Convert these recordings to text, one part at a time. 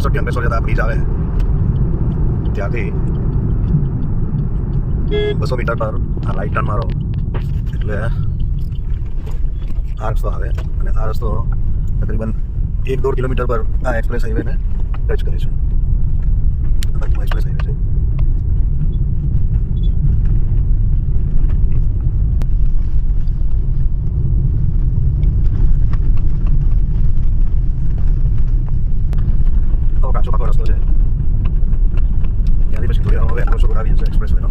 62 અંકલેશ્વર જતા બ્રિજ આવે ત્યાંથી 200 મીટર પર આ રાઈટ ટર્ન મારો એટલે આ રસ્તો આવે અને આ રસ્તો તકરીબન 1-1.5 કિલોમીટર પર આ એક્સપ્રેસ હાઈવેને ટચ કરે છે. એક્સપ્રેસ હાઈવે છે. કાચો પાકો રસ્તો છે. ત્યાંથી પછી થોડી હવે એપ્રોચ રોડ આવી જશે એક્સપ્રેસ વેનો.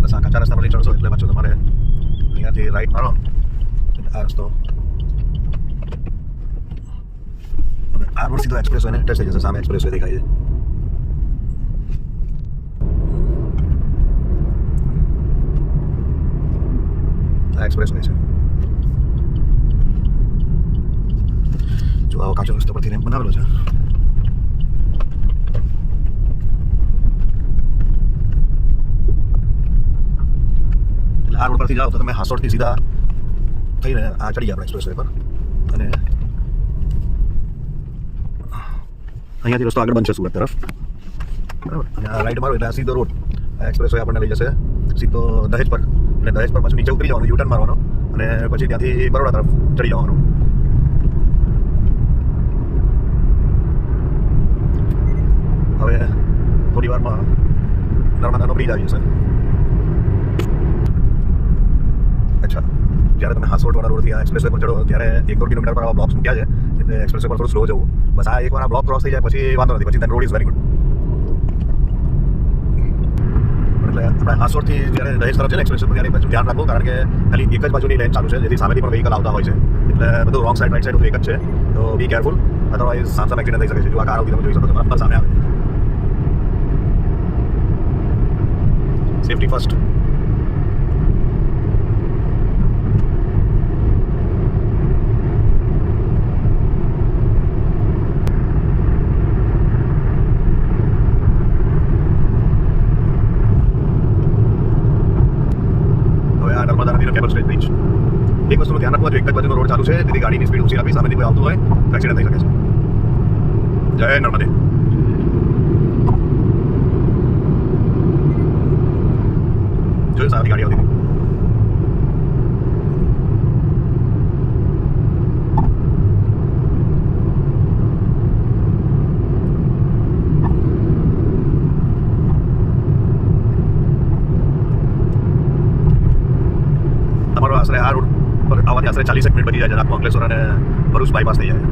બસ આ કાચા રસ્તા પર ચડશો એટલે પાછું તમારે અહીંયાથી રાઈટ મારો આ રસ્તો આ રોડ સીધો એક્સપ્રેસ વેને ટચ થઈ જશે. સામે એક્સપ્રેસ વે દેખાય છે. આ એક્સપ્રેસ વે છે. જો આવો કાચો રસ્તો પરથી રેમ્પ બનાવેલો છે. એટલે આ રોડ પરથી જાઓ તો તમે હાસોડથી સીધા થઈને આ ચડી આપણે એક્સપ્રેસ વે પર અને અહીંયાથી રસ્તો આગળ બનશે સુરત તરફ, બરાબર. અને આ રાઈટ મારો એટલે આ સીધો રોડ એક્સપ્રેસ વે આપણને લઈ જશે સીધો દહેજ પર. એટલે દહેજ પર પાછું નીચે ઉતરી જવાનું, યુટર્ન મારવાનો અને પછી ત્યાંથી બરોડા તરફ ચડી જવાનું. હવે થોડી વારમાં નર્મદાનો બ્રિજ આવી જશે. અચ્છા, જ્યારે તમે હાસોડવાળા રોડથી આ એક્સપ્રેસ વે પર ચડો ત્યારે 1-2 કિલોમીટર પર આવા બ્લોક્સ મૂક્યા છે એટલે એક્સપ્રેસ વે પર થોડું સ્લો જવું. બસ આ એકવાર આ બ્લોક ક્રોસ થઈ જાય પછી વાંધો નથી, પછી રોડ ઇઝ વેરી ગુડ. એટલે આપણે હાસોડથી જ્યારે દહેજ તરફ છે ને એક્સપ્રેસ વે પર ત્યારે પાછું ધ્યાન રાખવું, કારણ કે ખાલી એક જ બાજુની લેન ચાલુ છે જેથી સામેથી પણ વ્હીકલ આવતા હોય છે. એટલે બધું રોંગ સાઈડ રાઈટ સાઈડ બધું એક જ છે, તો બી કેરફુલ, અધરવાઇઝ સામસામે એક્સિડન્ટ થઈ શકે છે. જો આ કાર આવતી તમે જોઈ શકો છો, બરાબર સામે આવે. Safety first. એક વસ્તુનું ધ્યાન રાખવું, એક જ બાજુનો રોડ ચાલુ છે તેથી ગાડીની સ્પીડ ઓછી રાખવી. સામેથી કોઈ આવતું હોય તો એક્સિડન્ટ થઈ શકે છે. જય નર્મદે. જોયું સામેથી ગાડી આવતી હતી. તમારો આશરે આ રોડ પર આવવાથી આશરે 40 મિનિટ બચી જાય છે. આખું અંકલેશ્વર અને ભરૂચ બાયપાસ થઈ જાય.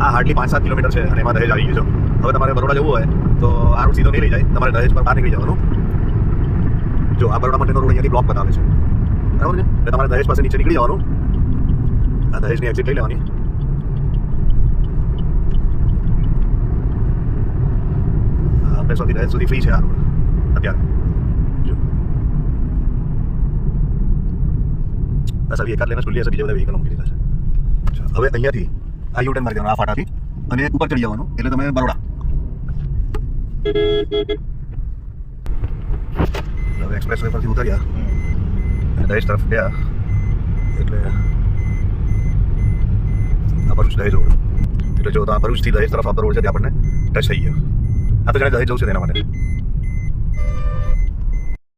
આ હાર્ડલી 5-7 કિલોમીટર છે અને એમાં દહેજ આવી ગયું છે. હવે તમારે બરોડા જવું હોય તો આ રોડ સીધો નહીં લઈ જાય, તમારે દહેજ પર બહાર નીકળી જવાનું. જો આ બરોડા માટેનો રોડ અહીંયાથી બ્લોક બતાવે છે, બરાબર છે. એટલે તમારે દહેજ પાસે નીચે નીકળી જવાનું, આ દહેજની એક્ઝિટ લઈ લેવાની. અંકલેશ્વરથી દહેજ સુધી ફ્રી છે આ રોડ અત્યારે. બસ આવી એકાદ લેને ખુલ્લી હશે, બીજા બધા વ્હીકલ મૂકી દીધા છે. હવે અહીંયાથી આ યુટર્ન મારી દેવાનું આ ફાટાથી અને ઉપર ચડી જવાનું એટલે તમે બરોડા. હવે એક્સપ્રેસ વે પરથી ઉતર્યા અને દહેજ તરફ ગયા એટલે આ ભરૂચ દહેજ રોડ. એટલે જો તો આ ભરૂચથી દહેજ તરફ આવતો રોડ છે ત્યાં આપણને ટચ થઈ ગયો. આ તો જાણે દહેજ જવું છે તેના માટે.